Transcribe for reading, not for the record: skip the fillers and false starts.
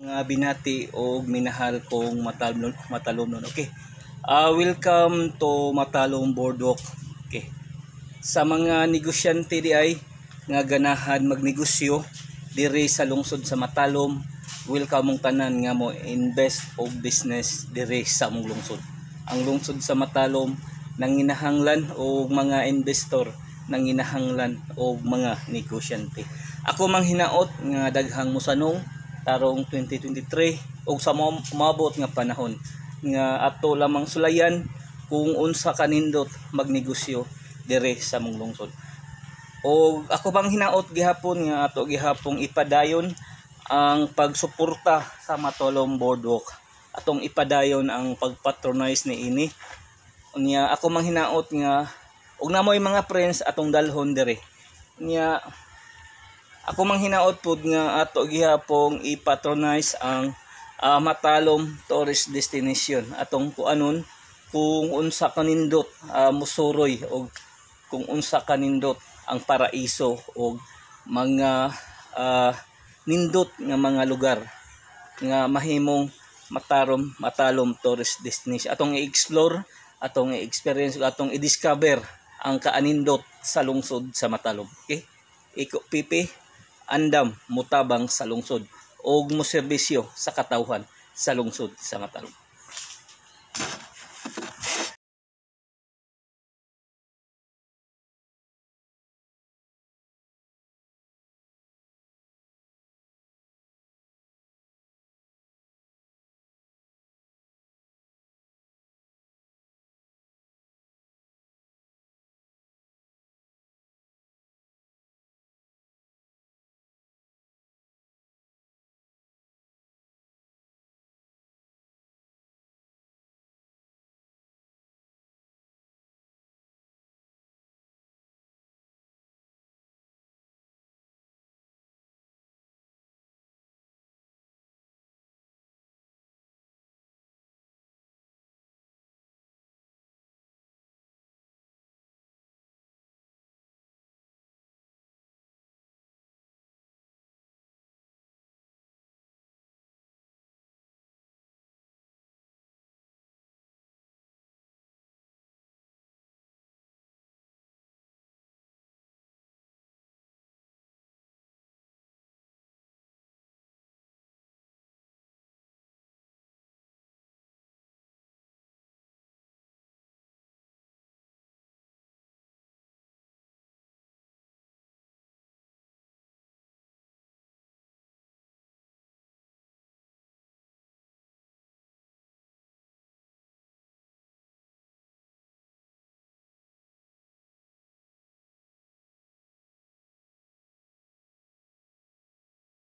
Mga binati o minahal kong matalom nun. Okay. Welcome to Matalom Boardwalk. Okay. Sa mga negosyante di ay nga ganahan magnegosyo diri sa lungsod sa Matalom, welcome mong tanan nga mo invest o business diri sa mong lungsod. Ang lungsod sa Matalom nanginahanglan og mga investor, nanginahanglan og mga negosyante. Ako mang hinaot nga daghang mosanong tarong 2023 og sa mabot nga panahon nga ato lamang sulayan kung unsa kanindot magnegosyo dire sa mong lungsod. O ako bang hinaot gihapon nga ato gihapong ipadayon ang pagsuporta sa Matalom Boardwalk. Atong ipadayon ang pagpatronize ni ini. Unya ako mang hinaot nga og namoy mga friends atong dalhon dire. Unya ako mang hinaot pud nga ato gihapong i-patronize ang Matalom Tourist Destination. Atong kuanon kung unsa kanindot musuroy o kung unsa kanindot ang paraiso o mga nindot nga mga lugar nga mahimong Matalom Tourist Destination. Atong i-explore, atong i-experience, atong i-discover ang kaanindot sa lungsod sa Matalom. Okay? Iko pipi andam mutabang sa lungsod og moserbisyo sa katawhan sa lungsod sa Matalom.